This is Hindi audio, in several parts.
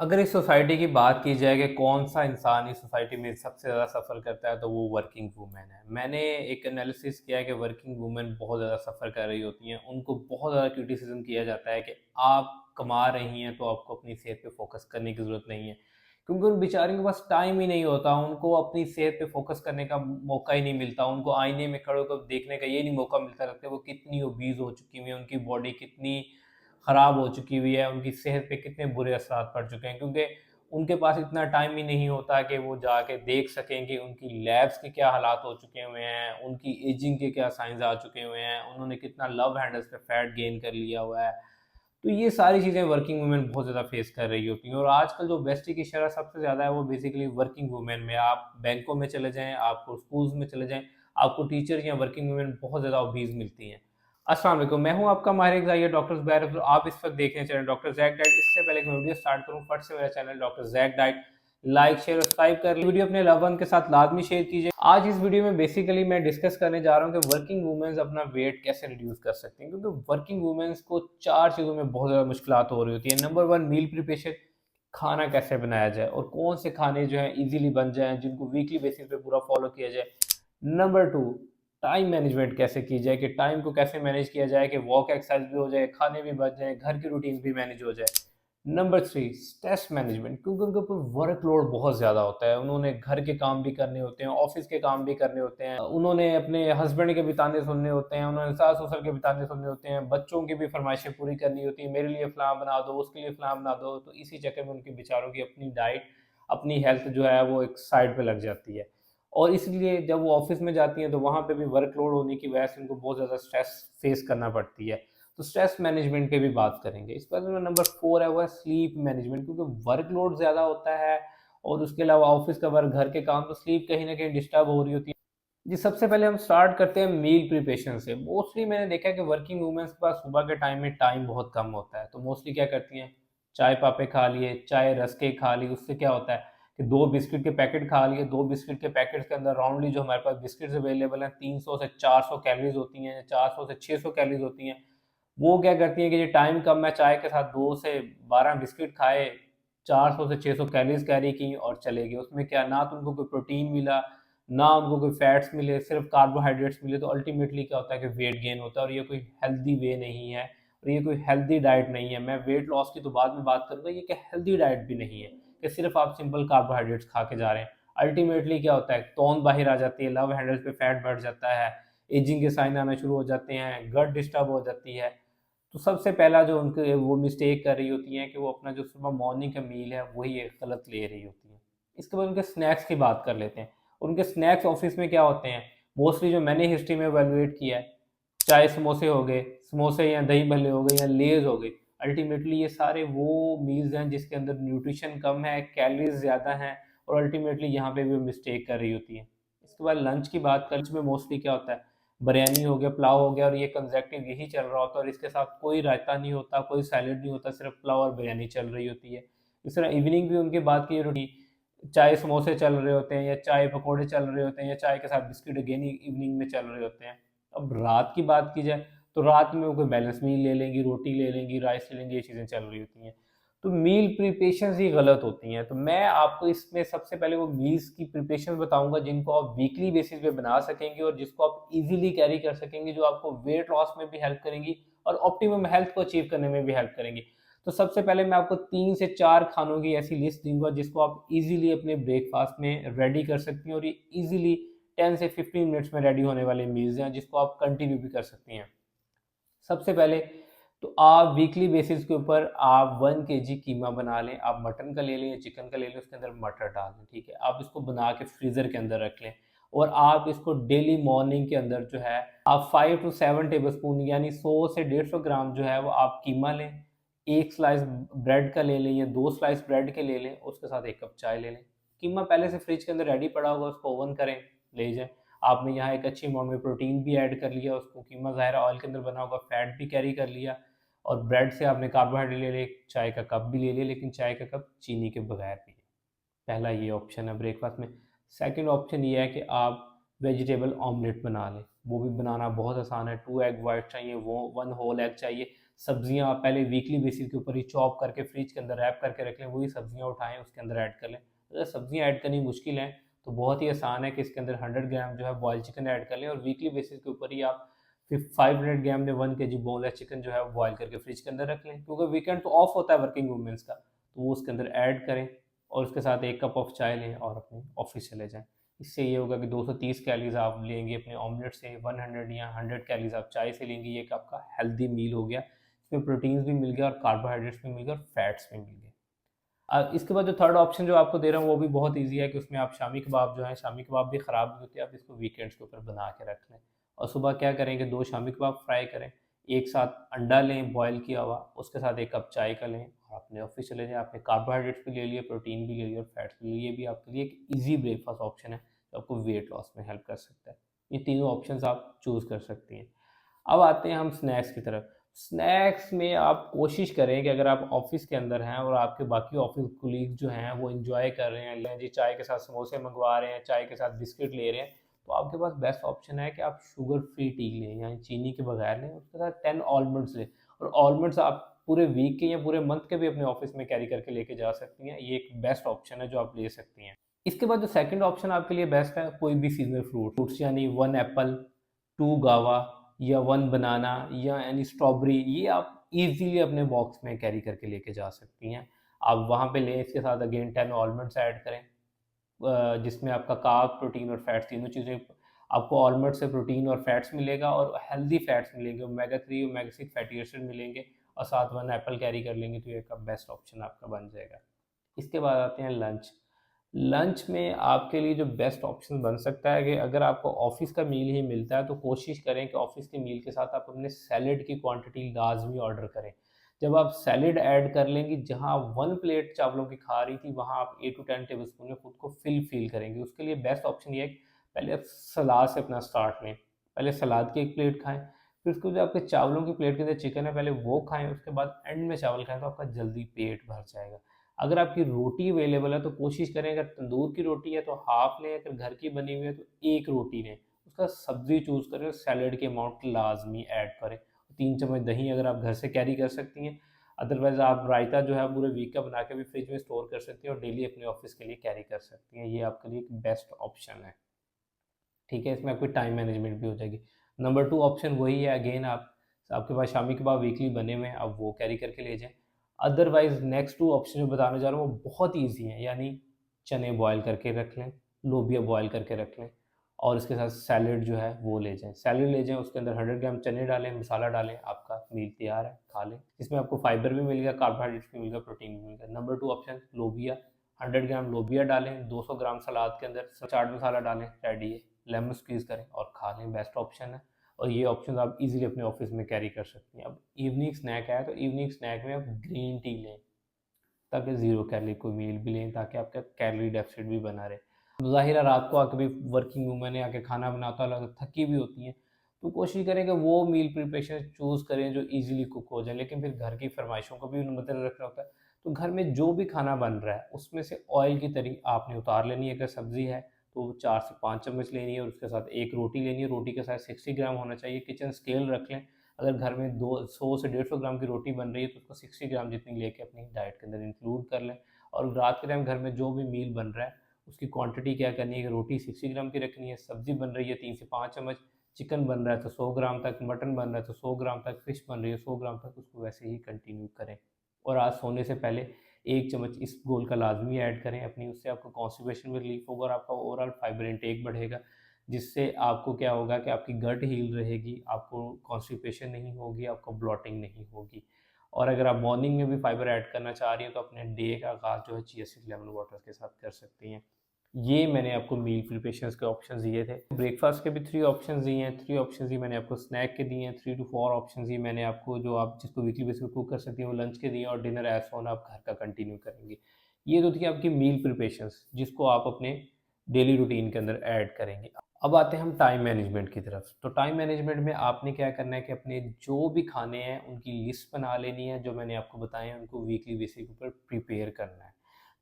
अगर इस सोसाइटी की बात की जाए कि कौन सा इंसान इस सोसाइटी में सबसे ज़्यादा सफ़र करता है तो वो वर्किंग वूमेन है। मैंने एक एनालिसिस किया है कि वर्किंग वूमेन बहुत ज़्यादा सफ़र कर रही होती हैं। उनको बहुत ज़्यादा क्रिटिसिज्म किया जाता है कि आप कमा रही हैं तो आपको अपनी सेहत पे फ़ोकस करने की ज़रूरत नहीं है। क्योंकि उन बेचारियों के पास टाइम ही नहीं होता, उनको अपनी सेहत पे फ़ोकस करने का मौका ही नहीं मिलता। उनको आईने में खड़े होकर देखने का ये नहीं मौका मिलता रहता है वो कितनी ओबीज़ हो चुकी हुई हैं, उनकी बॉडी कितनी ख़राब हो चुकी हुई है, उनकी सेहत पे कितने बुरे असरात पड़ चुके हैं, क्योंकि उनके पास इतना टाइम ही नहीं होता कि वो जाके देख सकें कि उनकी लैब्स के क्या हालात हो चुके हुए हैं, उनकी एजिंग के क्या साइंस आ चुके हुए हैं, उन्होंने कितना लव हैंडल्स पे फैट गेन कर लिया हुआ है। तो ये सारी चीज़ें वर्किंग वुमेन बहुत ज़्यादा फेस कर रही होती हैं और आजकल जो ओबेसिटी की शरह सबसे ज़्यादा है वो बेसिकली वर्किंग वुमेन में। आप बैंकों में चले जाएँ, आपको स्कूल्स में चले जाएँ, आपको टीचर या वर्किंग वुमेन बहुत ज़्यादा ओबीज़ मिलती हैं। अस्सलाम वालेकुम, मैं हूँ आपका माहिर ग़िज़ाई डॉक्टर ज़ुबैर अब्दुल। आप इस वक़्त देख रहे हैं चैनल डॉक्टर ज़ैक डाइट। इससे पहले कि मैं वीडियो स्टार्ट करूँ, फट से मेरा channel doctor Zack diet like, share और सब्सक्राइब कर लीजिए। वीडियो अपने लव वन के साथ लाज़मी शेयर कीजिए। आज इस वीडियो में बेसिकली मैं डिस्कस करने जा रहा हूँ कि वर्किंग वुमेन्स अपना वेट कैसे रिड्यूस कर सकती हैं, क्योंकि वर्किंग वुमेन्स को 4 चीज़ों में बहुत ज़्यादा मुश्किलात हो रही होती हैं। नंबर 1, मील प्रिपरेशन, खाना कैसे बनाया जाए और कौन से खाने जो हैं ईज़िली बन जाएँ, जिनको वीकली बेसिस पे पूरा फ़ॉलो किया जाए। नंबर 2, टाइम मैनेजमेंट कैसे की जाए, कि टाइम को कैसे मैनेज किया जाए कि वॉक एक्सरसाइज भी हो जाए, खाने भी बच जाएँ, घर की रूटीन भी मैनेज हो जाए। नंबर 3, स्ट्रेस मैनेजमेंट, क्योंकि उनके ऊपर वर्कलोड बहुत ज़्यादा होता है। उन्होंने घर के काम भी करने होते हैं, ऑफ़िस के काम भी करने होते हैं, उन्होंने अपने हस्बैंड के भी ताने सुनने होते हैं, उन्होंने सास-ससुर के भी ताने सुनने होते हैं, बच्चों की भी फ़रमाइशें पूरी करनी होती हैं, मेरे लिए फ़लाँ बना दो, उसके लिए फ़लाँ बना दो। तो इसी चक्कर में उनके बेचारों की अपनी डाइट, अपनी हेल्थ जो है वो एक साइड पे लग जाती है। और इसलिए जब वो ऑफ़िस में जाती हैं तो वहाँ पे भी वर्कलोड होने की वजह से उनको बहुत ज़्यादा स्ट्रेस फ़ेस करना पड़ती है। तो स्ट्रेस मैनेजमेंट पे भी बात करेंगे। इसके बाद में नंबर 4 है वो है स्लीप मैनेजमेंट, क्योंकि वर्कलोड ज़्यादा होता है और उसके अलावा ऑफ़िस का वर्क, घर के काम, तो स्लीप कहीं न कहीं डिस्टर्ब हो रही होती है। जी, सबसे पहले हम स्टार्ट करते हैं मील प्रिपरेशन से। मोस्टली मैंने देखा है कि वर्किंग वूमेन्स के पास सुबह के टाइम में टाइम बहुत कम होता है, तो मोस्टली क्या करती हैं, चाय-पापे खा लिए, चाय रस्के खा ली। उससे क्या होता है कि 2 बिस्किट के पैकेट खा लिए, 2 बिस्किट के पैकेट्स के अंदर राउंडली जो हमारे पास बिस्किट्स अवेलेबल हैं 300 से 400 कैलोरीज़ होती हैं, 400 से 600 कैलोरीज़ होती हैं। वो क्या करती हैं कि ये टाइम कम है, चाय के साथ 2 से 12 बिस्किट खाए, 400 से 600 कैलोरीज़ कैरी की और चले गए। उसमें क्या, ना तो उनको कोई प्रोटीन मिला, ना उनको कोई फैट्स मिले, सिर्फ़ कार्बोहाइड्रेट्स मिले। तो अल्टीमेटली क्या होता है कि वेट गेन होता है और ये कोई हेल्दी वे नहीं है और ये कोई हेल्दी डाइट नहीं है। मैं वेट लॉस की तो बाद में बात करूँगा, ये कि हेल्दी डाइट भी नहीं है कि सिर्फ़ आप सिंपल कार्बोहाइड्रेट्स खा के जा रहे हैं। अल्टीमेटली क्या होता है, तौंद बाहर आ जाती है, लव हैंडल्स पे फैट बढ़ जाता है, एजिंग के साइन आना शुरू हो जाते हैं, गट डिस्टर्ब हो जाती है। तो सबसे पहला जो उनके वो मिस्टेक कर रही होती हैं कि वो अपना जो सुबह मॉर्निंग का मील है वही एक गलत ले रही होती हैं। इसके बाद उनके स्नैक्स की बात कर लेते हैं। उनके स्नैक्स ऑफ़िस में क्या होते हैं, मोस्टली जो मैंने हिस्ट्री में इवैल्यूएट किया है, चाहे समोसे हो गए, समोसे या दही भल्ले हो गए या लेज़ हो गए। अल्टीमेटली ये सारे वो मील्स हैं जिसके अंदर न्यूट्रिशन कम है, कैलोरीज़ ज़्यादा हैं और अल्टीमेटली यहाँ पे भी वो मिस्टेक कर रही होती हैं। इसके बाद लंच की बात करें, लंच में मोस्टली क्या होता है, बिरयानी हो गया, पुलाव हो गया और ये कंसेक्टिव यही चल रहा होता है और इसके साथ कोई रायता नहीं होता, कोई सैलेड नहीं होता, सिर्फ़ पुलाव और बिरयानी चल रही होती है। इस तरह इवनिंग भी उनकी बात की रूटीन, चाय समोसे चल रहे होते हैं या चाय पकौड़े चल रहे होते हैं या चाय के साथ बिस्किट अगेन इवनिंग में चल रहे होते हैं। अब रात की बात की जाए तो रात में वो कोई बैलेंस मील ले लेंगी, रोटी ले लेंगी, राइस ले लेंगी, ये चीज़ें चल रही होती हैं। तो मील प्रिपरेशंस ही गलत होती हैं। तो मैं आपको इसमें सबसे पहले वो मील्स की प्रिपरेशंस बताऊँगा जिनको आप वीकली बेसिस पे बना सकेंगे और जिसको आप ईज़िली कैरी कर सकेंगे, जो आपको वेट लॉस में भी हेल्प करेंगी और ऑप्टिमम हेल्थ को अचीव करने में भी हेल्प करेंगी। तो सबसे पहले मैं आपको 3 से 4 खानों की ऐसी लिस्ट दूँगा जिसको आप ईज़िली अपने ब्रेकफ़ास्ट में रेडी कर सकती हैं और ये ईज़िली 10 से 15 मिनट्स में रेडी होने वाले मील्स हैं जिसको आप कंटिन्यू भी कर सकती हैं। सबसे पहले तो आप वीकली बेसिस के ऊपर आप 1 केजी कीमा बना लें। आप मटन का ले लें या चिकन का ले लें, उसके अंदर मटर डाल दें, ठीक है? आप इसको बना के फ्रीज़र के अंदर रख लें और आप इसको डेली मॉर्निंग के अंदर जो है आप 5 टू 7 टेबलस्पून यानी 100 से 150 ग्राम जो है वो आप कीमा लें। 1 स्लाइस ब्रेड का ले लें या 2 स्लाइस ब्रेड के ले लें, उसके साथ 1 कप चाय ले लें। कीमा पहले से फ्रिज के अंदर रेडी पड़ा होगा, उसको ओवन करें, ले जाएँ। आपने यहाँ एक अच्छी अमाउंट में प्रोटीन भी ऐड कर लिया, उसको कीमा ज़ाहिर है ऑयल के अंदर बना होगा, फैट भी कैरी कर लिया और ब्रेड से आपने कार्बोहाइड्रेट ले लिए, चाय का कप भी ले लिया, लेकिन चाय का कप चीनी के बगैर पिएँ। पहला ये ऑप्शन है ब्रेकफास्ट में। सेकंड ऑप्शन ये है कि आप वेजिटेबल ऑमलेट बना लें। वो भी बनाना बहुत आसान है। 2 एग वाइट चाहिए, वो 1 होल एग चाहिए। सब्जियां आप पहले वीकली बेसिस के ऊपर ही चॉप करके फ्रिज के अंदर रैप करके रख लें, वही सब्जियां उठाएं उसके अंदर ऐड कर लें। अगर सब्जियां ऐड करनी मुश्किल है तो बहुत ही आसान है कि इसके अंदर 100 ग्राम जो है बॉयल चिकन ऐड कर लें, और वीकली बेसिस के ऊपर ही आप फिर 500 ग्राम या 1 kg बोनलेस चिकन जो है वो बॉयल करके फ्रिज के अंदर रख लें, क्योंकि वीकेंड तो ऑफ होता है वर्किंग वूमेंस का, तो वो उसके अंदर ऐड करें और उसके साथ 1 कप ऑफ चाय लें और अपने ऑफिस चले जाएं। इससे ये होगा कि 230 कैलोरीज आप लेंगे अपने ऑमलेट से, 100 या 100 कैलोरीज आप चाय से लेंगे। ये एक आपका हेल्दी मील हो गया, इसमें प्रोटीन्स भी मिल गया और कार्बोहाइड्रेट्स भी मिल गए और फैट्स भी मिल गए। इसके बाद जो थर्ड ऑप्शन जो आपको दे रहा हूँ वो भी बहुत ईजी है कि उसमें आप शामी कबाब जो है, शामी कबाब भी ख़राब नहीं होते, आप इसको वीकेंड्स के ऊपर बना के रख लें। और सुबह क्या करेंगे, 2 शामी कबाब फ्राई करें, एक साथ अंडा लें बॉयल किया हुआ, उसके साथ 1 कप चाय का लें और अपने ऑफिस चले जाएँ। आपने कार्बोहाइड्रेट्स भी ले लिए, प्रोटीन भी ले लिया और फैट्स भी ले लिए। ये भी आपके लिए एक ईजी ब्रेकफास्ट ऑप्शन है जो आपको वेट लॉस में हेल्प कर सकता है। ये तीनों ऑप्शंस आप चूज़ कर सकती हैं। अब आते हैं हम स्नैक्स की तरफ। स्नैक्स में आप कोशिश करें कि अगर आप ऑफिस के अंदर हैं और आपके बाकी ऑफिस कोलीग जो हैं वो एंजॉय कर रहे हैं, लें जी चाय के साथ समोसे मंगवा रहे हैं, चाय के साथ बिस्किट ले रहे हैं, तो आपके पास बेस्ट ऑप्शन है कि आप शुगर फ्री टी लें, यानी चीनी के बगैर लें, उसके साथ 10 आलमंड्स लें। और आलमंड्स आप पूरे वीक के या पूरे मंथ के भी अपने ऑफिस में कैरी करके लेके जा सकती हैं। ये एक बेस्ट ऑप्शन है जो आप ले सकती हैं। इसके बाद जो सेकंड ऑप्शन आपके लिए बेस्ट है, कोई भी सीजनल फ्रूट्स, यानी 1 एप्पल, 2 गावा या 1 बनाना या यानी स्ट्रॉबेरी, ये आप इजीली अपने बॉक्स में कैरी करके लेके जा सकती हैं। आप वहाँ पे लें, इसके साथ अगेन 10 आलमंड्स ऐड करें, जिसमें आपका कार्ब, प्रोटीन और फैट्स तीनों चीज़ें, आपको आलमंड से प्रोटीन और फैट्स मिलेगा और हेल्दी फैट्स मिलेंगे, ओमेगा 3 ओमेगा 6 फैटी एसिड मिलेंगे, और साथ 1 एप्पल कैरी कर लेंगे तो ये एक बेस्ट ऑप्शन आपका बन जाएगा। इसके बाद आते हैं लंच। लंच में आपके लिए जो बेस्ट ऑप्शन बन सकता है कि अगर आपको ऑफिस का मील ही मिलता है तो कोशिश करें कि ऑफिस के मील के साथ आप अपने सैलेड की क्वांटिटी लाजमी ऑर्डर करें। जब आप सैलेड ऐड कर लेंगी, जहां 1 प्लेट चावलों की खा रही थी वहां आप 8 to 10 टेबल स्पून में खुद को फील करेंगे। उसके लिए बेस्ट ऑप्शन ये है कि पहले आप सलाद से अपना स्टार्ट लें, पहले सलाद की 1 प्लेट खाएं, फिर उसको जो आपके चावलों की प्लेट के अंदर चिकन है पहले वो खाएं, उसके बाद एंड में चावल खाएं, तो आपका जल्दी पेट भर जाएगा। अगर आपकी रोटी अवेलेबल है तो कोशिश करें, अगर तंदूर की रोटी है तो हाफ लें, अगर घर की बनी हुई है तो 1 रोटी लें, उसका सब्जी चूज़ करें, सैलेड के अमाउंट लाजमी ऐड करें। 3 चम्मच दही अगर आप घर से कैरी कर सकती हैं, अदरवाइज़ आप रायता जो है पूरे वीक का बना के भी फ्रिज में स्टोर कर सकती हैं और डेली अपने ऑफिस के लिए कैरी कर सकती हैं। ये आपके लिए एक बेस्ट ऑप्शन है। ठीक है, इसमें आपकी टाइम मैनेजमेंट भी हो जाएगी। नंबर 2 ऑप्शन वही है, अगेन आप, आपके पास शामी कबाब वीकली बने हुए हैं, आप वो कैरी करके ले जाएँ। अदरवाइज़ नेक्स्ट 2 ऑप्शन जो बताने जा रहा हूँ वो बहुत ईज़ी हैं, यानी चने बॉयल करके रख लें, लोबिया बॉयल करके रख लें और इसके साथ सैलेड जो है वो ले जाएँ। सैलेड ले जाएँ, उसके अंदर 100 ग्राम चने डालें, मसाला डालें, आपका मील तैयार है, खा लें। इसमें आपको फाइबर भी मिल गया, कार्बोहाइड्रेट्स भी मिल गया, प्रोटीन भी मिल गया। नंबर 2 ऑप्शन लोबिया, 100 ग्राम लोबिया डालें, 200 ग्राम सलाद के अंदर चाट मसाला डालें, रेडी है। लेमन स्क्वीज़ करें और खा लें, बेस्ट ऑप्शन है। और ये ऑप्शन आप इजीली अपने ऑफिस में कैरी कर सकती हैं। अब इवनिंग स्नैक है तो इवनिंग स्नैक में आप ग्रीन टी लें, ताकि ज़ीरो कैलोरी कोई मील भी लें, ताकि आपका कैलोरी डेफिसिट भी बना रहे। ज़ाहिर है रात को आके भी वर्किंग वूमेन है, आके खाना बनाता है, थकी भी होती हैं, तो कोशिश करें कि वो मील प्रिपरेशन चूज़ करें जो ईज़िली कुक हो जाए, लेकिन फिर घर की फरमाइशों को भी मद्देनज़र रखना होता है। तो घर में जो भी खाना बन रहा है उसमें से ऑयल की तरी आपने उतार लेनी है। अगर सब्ज़ी है तो 4 से 5 चम्मच लेनी है और उसके साथ 1 रोटी लेनी है, रोटी का साइज़ 60 ग्राम होना चाहिए। किचन स्केल रख लें, अगर घर में 200 से 150 ग्राम की रोटी बन रही है तो उसको 60 ग्राम जितनी लेके अपनी डाइट के अंदर इंक्लूड कर लें। और रात के टाइम घर में जो भी मील बन रहा है उसकी क्वांटिटी क्या करनी है कि रोटी 60 ग्राम की रखनी है, सब्ज़ी बन रही है 3 से 5 चम्मच, चिकन बन रहा है तो 100 ग्राम तक, मटन बन रहा है तो 100 ग्राम तक, फ़िश बन रही है 100 ग्राम तक, उसको वैसे ही कंटिन्यू करें। और आज सोने से पहले 1 चम्मच इसबगोल का लाज़मी ऐड करें अपनी, उससे आपको कॉन्स्टिपेशन में रिलीफ़ होगा और आपका ओवरऑल फाइबर इंटेक बढ़ेगा, जिससे आपको क्या होगा कि आपकी गट हील रहेगी, आपको कॉन्स्टिपेशन नहीं होगी, आपको ब्लॉटिंग नहीं होगी। और अगर आप मॉर्निंग में भी फाइबर ऐड करना चाह रही हैं तो अपने डे का आगाज़ जो है चिया सीड लेमन वाटर के साथ कर सकती हैं। ये मैंने आपको मील प्रिपरेशंस के ऑप्शंस दिए थे। ब्रेकफास्ट के भी 3 ऑप्शंस दिए हैं, 3 ऑप्शंस ही मैंने आपको स्नैक के दिए हैं, 3 to 4 ऑप्शंस ही मैंने आपको जो आप जिसको वीकली बेसिस पे कुक कर सकती हैं वो लंच के दिए हैं, और डिनर एज़ ऑन आप घर का कंटिन्यू करेंगे। ये तो थी आपकी मील प्रिपरेशंस जिसको आप अपने डेली रूटीन के अंदर ऐड करेंगे। अब आते हैं हम टाइम मैनेजमेंट की तरफ। तो टाइम मैनेजमेंट में आपने क्या करना है कि अपने जो भी खाने हैं उनकी लिस्ट बना लेनी है, जो मैंने आपको बताए हैं उनको वीकली बेसिस के ऊपर प्रिपेयर करना है।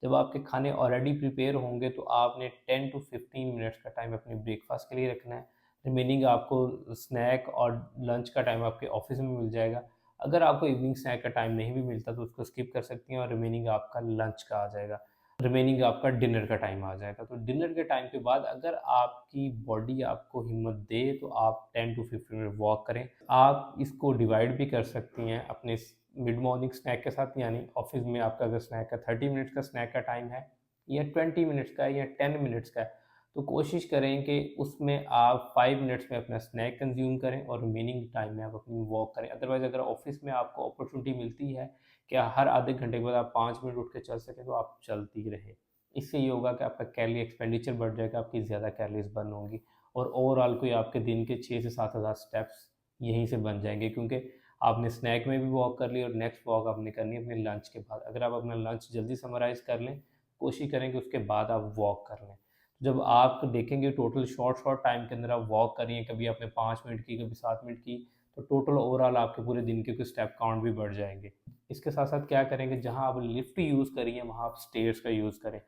जब आपके खाने ऑलरेडी प्रिपेयर होंगे तो आपने 10 to 15 मिनट्स का टाइम अपने ब्रेकफास्ट के लिए रखना है। रिमेनिंग आपको स्नैक और लंच का टाइम आपके ऑफिस में मिल जाएगा। अगर आपको इवनिंग स्नैक का टाइम नहीं भी मिलता तो उसको स्किप कर सकती हैं और रिमेनिंग आपका लंच का आ जाएगा, रिमेनिंग आपका डिनर का टाइम आ जाएगा। तो डिनर के टाइम के बाद अगर आपकी बॉडी आपको हिम्मत दे तो आप 10 टू 15 मिनट वॉक करें। आप इसको डिवाइड भी कर सकती हैं अपने मिड मॉर्निंग स्नैक के साथ, यानी ऑफिस में आपका अगर स्नैक का 30 मिनट्स का स्नैक का टाइम है या 20 मिनट्स का या 10 मिनट्स का है, तो कोशिश करें कि उसमें आप 5 मिनट्स में अपना स्नैक कंज्यूम करें और रिमेनिंग टाइम में आप अपनी वॉक करें। अदरवाइज़ अगर ऑफिस में आपको अपॉर्चुनिटी मिलती है कि हर आधे घंटे के बाद आप 5 मिनट उठ के चल सकें, तो आप चलती रहें। इससे ये होगा कि आपका कैलोरी एक्सपेंडिचर बढ़ जाएगा, आपकी ज़्यादा कैलोरीज बर्न होंगी और ओवरऑल कोई आपके दिन के 6 से 7 हज़ार स्टेप्स यहीं से बन जाएंगे, क्योंकि आपने स्नैक में भी वॉक कर ली और नेक्स्ट वॉक आपने करनी है अपने लंच के बाद। अगर आप अपना लंच जल्दी समराइज़ कर लें, कोशिश करें कि उसके बाद आप वॉक कर लें। जब आप देखेंगे टोटल शॉर्ट शॉर्ट टाइम के अंदर आप वॉक कर रही हैं, कभी आपने 5 मिनट की, कभी 7 मिनट की, तो टोटल ओवरऑल आपके पूरे दिन के स्टेप काउंट भी बढ़ जाएंगे। इसके साथ साथ क्या करेंगे, जहाँ आप लिफ्ट यूज़ करिए वहाँ आप स्टेयर्स का यूज़ करें।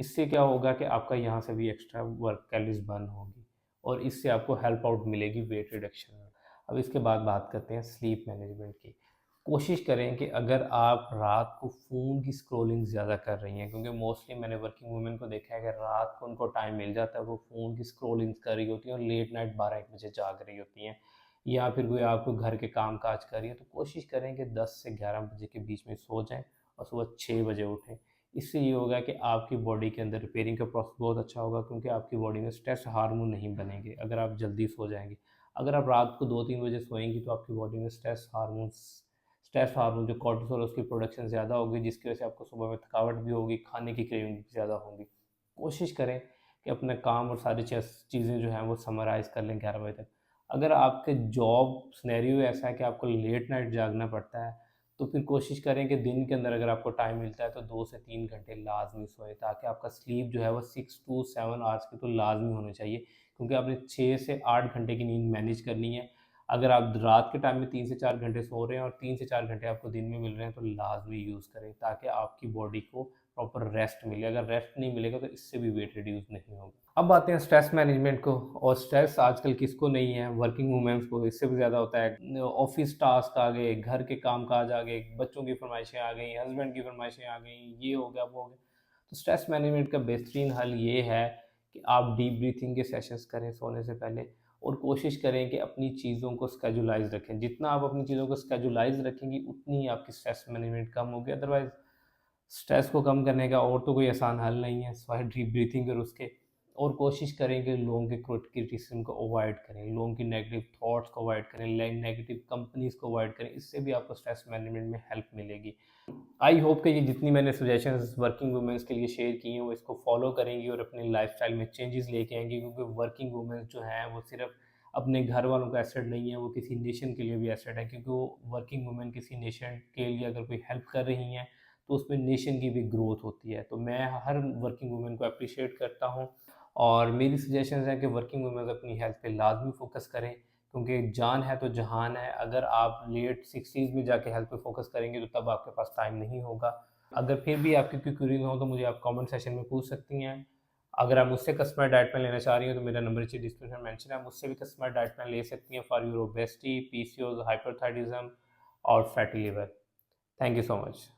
इससे क्या होगा कि आपका यहाँ से भी एक्स्ट्रा वर्क कैलोरीज बर्न होगी और इससे आपको हेल्प आउट मिलेगी वेट रिडक्शन में। अब इसके बाद बात करते हैं स्लीप मैनेजमेंट की। कोशिश करें कि अगर आप रात को फ़ोन की स्क्रॉलिंग ज़्यादा कर रही हैं, क्योंकि मोस्टली मैंने वर्किंग वूमेन को देखा है कि रात को उनको टाइम मिल जाता है, वो फ़ोन की स्क्रॉलिंग कर रही होती हैं और लेट नाइट 12-1 बजे जाग रही होती हैं, या फिर कोई आपको घर के काम काज कर रही है, तो कोशिश करें कि 10 से 11 बजे के बीच में सो जाएं और सुबह 6 बजे उठें। इससे ये होगा कि आपकी बॉडी के अंदर रिपेयरिंग का प्रोसेस बहुत अच्छा होगा, क्योंकि आपकी बॉडी में स्ट्रेस हार्मोन नहीं बनेंगे अगर आप जल्दी सो जाएंगे। अगर आप रात को 2-3 बजे सोएंगी तो आपकी बॉडी में स्ट्रेस हार्मोन जो कॉर्टिसोल है उसकी प्रोडक्शन ज़्यादा होगी, जिसकी वजह से आपको सुबह में थकावट भी होगी, खाने की क्रेविंग भी ज़्यादा होगी। कोशिश करें कि अपना काम और सारी चीज़ें जो हैं वो समराइज़ कर लें 11 बजे तक। अगर आपके जॉब सिनेरियो ऐसा है कि आपको लेट नाइट जागना पड़ता है, तो फिर कोशिश करें कि दिन के अंदर अगर आपको टाइम मिलता है तो 2 से 3 घंटे लाज़मी सोएं, ताकि आपका स्लीप जो है वो 6 टू 7 आवर्स की तो लाज़मी होनी चाहिए, क्योंकि आपने 6 से 8 घंटे की नींद मैनेज करनी है। अगर आप रात के टाइम में 3 से 4 घंटे सो रहे हैं और 3 से 4 घंटे आपको दिन में मिल रहे हैं, तो लाज़मी यूज़ करें, ताकि आपकी बॉडी को प्रॉपर रेस्ट मिले। अगर रेस्ट नहीं मिलेगा तो इससे भी वेट रिड्यूस नहीं होगा। अब आते हैं स्ट्रेस मैनेजमेंट को, और स्ट्रेस आजकल किसको नहीं है, वर्किंग वुमेन्स को इससे भी ज़्यादा होता है। ऑफिस टास्क आ गए, घर के काम काज आ गए, बच्चों की फरमाइशें आ गई, हस्बैंड की फरमाइशें आ गई, ये हो गया वो हो गया। तो स्ट्रेस मैनेजमेंट का बेहतरीन हल ये है कि आप डीप ब्रीथिंग के सेशंस करें सोने से पहले, और कोशिश करें कि अपनी चीज़ों को स्केजुलाइज रखें। जितना आप अपनी चीज़ों को स्केजुलाइज रखेंगी उतनी ही आपकी स्ट्रेस मैनेजमेंट कम होगी। अदरवाइज स्ट्रेस को कम करने का और तो कोई आसान हल नहीं है सिवाय डीप ब्रीथिंग और उसके। और कोशिश करें कि लोगों के क्रिटिसिज्म को अवॉइड करें, लोगों की नेगेटिव थॉट्स को अवॉइड करें, नेगेटिव कंपनीज को अवॉइड करें। इससे भी आपको स्ट्रेस मैनेजमेंट में हेल्प मिलेगी। आई होप कि ये जितनी मैंने सजेशंस वर्किंग वुमेन्स के लिए शेयर की हैं वो इसको फॉलो करेंगी और अपनी लाइफस्टाइल में चेंजेस लेके आएंगी, क्योंकि वर्किंग वुमेन्स जो हैं वो सिर्फ अपने घर वालों का एसेट नहीं है, वो किसी नेशन के लिए भी एसेट है, क्योंकि वो वर्किंग वुमेन किसी नेशन के लिए अगर कोई हेल्प कर रही हैं तो उसमें नेशन की भी ग्रोथ होती है। तो मैं हर वर्किंग वुमेन को अप्रिशिएट करता हूँ, और मेरी सजेशंस हैं कि वर्किंग वुमेन अपनी हेल्थ पे लाजमी फोकस करें, क्योंकि जान है तो जहान है। अगर आप लेट 60s में जाके हेल्थ पे फोकस करेंगे तो तब आपके पास टाइम नहीं होगा। अगर फिर भी आपकी कोई क्वेरीज हो तो मुझे आप कमेंट सेशन में पूछ सकती हैं। अगर आप मुझसे कस्टमर डाइट प्लान लेना चाह रही हो तो मेरा नंबर नीचे डिस्क्रिप्शन में मेंशन है, आप मुझसे भी कस्टमर डाइट प्लान ले सकती हैं for your obesity, PCOS, hyperthyroidism और fatty liver. Thank you so much.